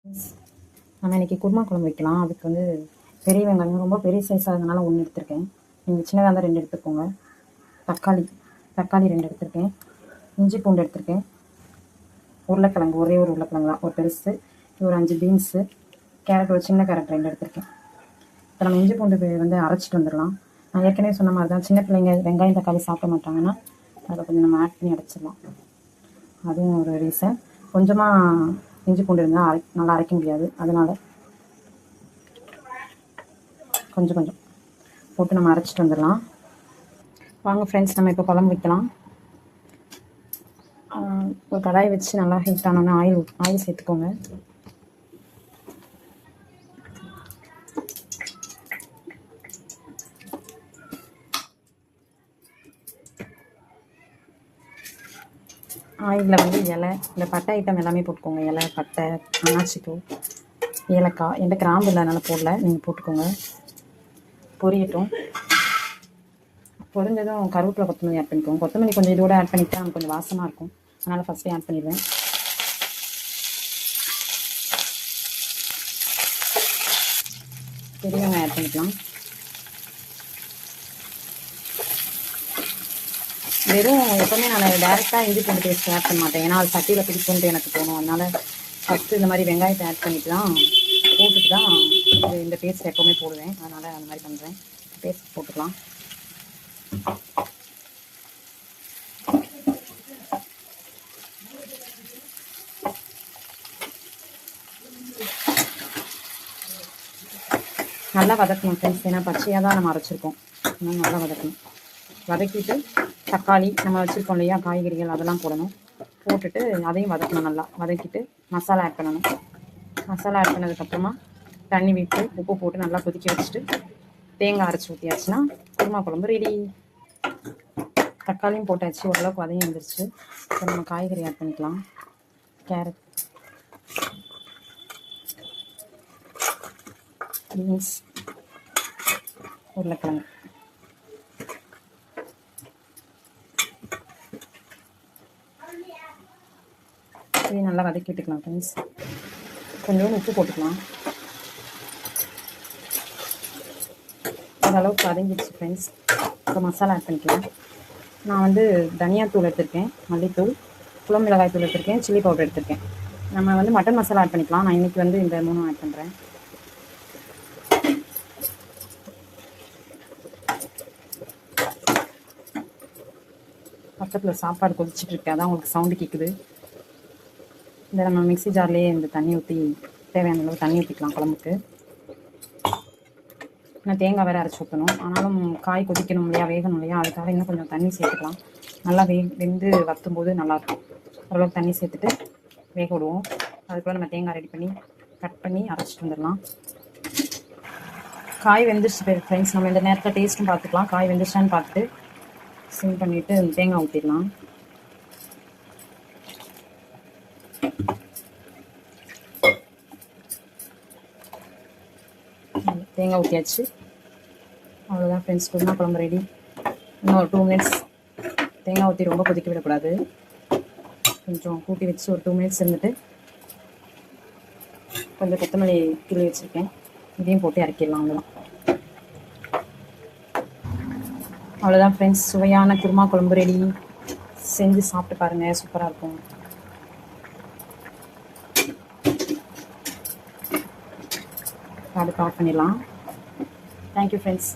நம்ம இன்றைக்கி குருமா குழம்பு வைக்கலாம். அதுக்கு வந்து பெரிய வெங்காயம் ரொம்ப பெரிய சைஸாக அதனால 1 எடுத்திருக்கேன். நீங்கள் சின்னதாக இருந்தால் 2 எடுத்துக்கோங்க. தக்காளி 2 எடுத்திருக்கேன். இஞ்சி பூண்டு எடுத்திருக்கேன். உருளைக்கிழங்கு ஒரே ஒரு உருளைக்கிழங்கு தான், ஒரு பெருசு. ஒரு 5 பீன்ஸு, கேரட் ஒரு சின்ன கேரட் 2 எடுத்திருக்கேன். இப்போ நம்ம இஞ்சி பூண்டு வந்து அரைச்சிட்டு வந்துடலாம். நான் ஏற்கனவே சொன்ன மாதிரி தான், சின்ன பிள்ளைங்க வெங்காயம் தக்காளி சாப்பிட மாட்டாங்கன்னா அதை கொஞ்சம் நம்ம ஆட் பண்ணி அரைச்சிடலாம். அதுவும் ஒரு ரீசன். கொஞ்சமாக இஞ்சி பூண்டு இருந்தால் நல்லா அரைக்க முடியாது, அதனால் கொஞ்சம் போட்டு நம்ம அரைச்சிட்டு வந்துடலாம். வாங்க ஃப்ரெண்ட்ஸ், நம்ம இப்போ குழம்பு வைக்கலாம். ஒரு கடாயை வச்சு நல்லா ஹீட் ஆனோன்னா ஆயில் சேர்த்துக்கோங்க. ஆயிலில் வந்து இலை, இந்த பட்டை ஐட்டம் எல்லாமே போட்டுக்கோங்க. இலை, பட்டை, அன்னாச்சிப்பூ, ஏலக்காய். என்கிட்ட கிராம்பு இல்லை அதனால் போடல, நீங்கள் போட்டுக்கோங்க. பொரியட்டும். பொரிஞ்சதும் கருவேப்பிலை, கொத்தமல்லி ஆட் பண்ணிக்கோங்க. கொத்தமல்லி கொஞ்சம் இதோட ஆட் பண்ணிக்கிட்டா நமக்கு கொஞ்சம் வாசமாக இருக்கும், அதனால் ஃபஸ்ட்டே ஆட் பண்ணிடுவேன். பெரிய வெங்காயம் ஆட் பண்ணிக்கலாம். வெறும் எப்போவுமே நான் டேரெக்டாக இஞ்சி பூண்டு பேஸ்ட் ஆட் பண்ண மாட்டேன், ஏன்னா அது சட்டியில் பிடிக்கும்ட்டு எனக்கு தோணும். அதனால் ஃபஸ்ட்டு இந்த மாதிரி வெங்காயத்தை ஆட் பண்ணிட்டு தான் போட்டுட்டு தான் இந்த பேஸ்ட் எப்போவுமே போடுவேன். அதனால் அந்த மாதிரி பண்ணுறேன். பேஸ்ட் போட்டுக்கலாம். நல்லா வதக்கணும் ஃப்ரெண்ட்ஸ், ஏன்னா பச்சையாக தான் நம்ம அரைச்சிருக்கோம். அதனால் நல்லா வதக்கணும். வதக்கிட்டு தக்காளி நம்ம வச்சுருக்கோம் இல்லையா, காய்கறிகள் அதெல்லாம் போடணும். போட்டுட்டு அதையும் வதக்கணும். நல்லா வதக்கிட்டு மசாலா ஆட் பண்ணணும். மசாலா ஆட் பண்ணதுக்கப்புறமா தண்ணி விட்டு உப்பு போட்டு நல்லா கொதிக்க வச்சுட்டு தேங்காய் அரைச்சி ஊற்றியாச்சுன்னா குருமா குழம்பு ரெடி. தக்காளியும் போட்டாச்சு, ஓரளவுக்கு வதங்கி வந்துருச்சு. இப்போ நம்ம காய்கறி ஆட் பண்ணிக்கலாம். கேரட், பீன்ஸ், உருளைக்கிழங்கு. இதையும் நல்லா வதக்கி விட்டுக்கலாம் ஃப்ரெண்ட்ஸ். கொஞ்சம் உப்பு போட்டுக்கலாம். ஓரளவுக்கு வதங்கிடுச்சு ஃப்ரெண்ட்ஸ். இப்போ மசாலா ஆட் பண்ணிக்கலாம். நான் வந்து தனியாத்தூள் எடுத்திருக்கேன், மல்லித்தூள், குழம்பு மிளகாய் தூள் எடுத்திருக்கேன், சில்லி பவுடர் எடுத்திருக்கேன். நம்ம வந்து மட்டன் மசாலா ஆட் பண்ணிக்கலாம். நான் இன்றைக்கி வந்து இந்த 3 ஆட் பண்ணுறேன். பக்கத்தில் சாப்பாடு கொதிச்சுட்டு இருக்கு, அதான் உங்களுக்கு சவுண்டு கேட்குது. இந்த நம்ம மிக்ஸி ஜார்லேயே இந்த தண்ணி ஊற்றி தேவையான அளவு தண்ணி ஊற்றிக்கலாம் குழம்புக்கு. இன்னும் தேங்காய் வேறு அரைச்சி ஊற்றணும். ஆனாலும் காய் கொதிக்கணும் இல்லையா, வேகணும் இல்லையா, அதுக்காக இன்னும் கொஞ்சம் தண்ணி சேர்த்துக்கலாம். நல்லா வெந்து வற்றும் போது நல்லாயிருக்கும். ஓரளவுக்கு தண்ணி சேர்த்துட்டு வேக விடுவோம். அதுக்குள்ளே நம்ம தேங்காய் ரெடி பண்ணி கட் பண்ணி அரைச்சிட்டு வந்துடலாம். காய் வெந்துருச்சு ஃப்ரெண்ட்ஸ். நம்ம இந்த நேரத்தில் டேஸ்ட்டும் பார்த்துக்கலாம். காய் வெந்துருச்சான்னு பார்த்துட்டு சிம் பண்ணிவிட்டு தேங்காய் ஊற்றிடலாம். தேங்காய் ஊற்றியாச்சு. அவ்வளோதான் ஃப்ரெண்ட்ஸ், குருமா குழம்பு ரெடி. இன்னும் ஒரு 2 மினிட்ஸ் தேங்காய் ஊற்றி ரொம்ப கொதிக்க விடக்கூடாது. கொஞ்சம் கூட்டி வச்சு ஒரு 2 மினிட்ஸ் இருந்துட்டு கொஞ்சம் கொத்தமல்லி கிள்ளி வச்சுருக்கேன், இதையும் போட்டு இறக்கிடலாம். அவ்வளோதான் ஃப்ரெண்ட்ஸ், சுவையான குருமா குழம்பு ரெடி. செஞ்சு சாப்பிட்டு பாருங்கள், சூப்பராக இருக்கும். அடுப்பு ஆஃப் பண்ணிடலாம். Thank you friends.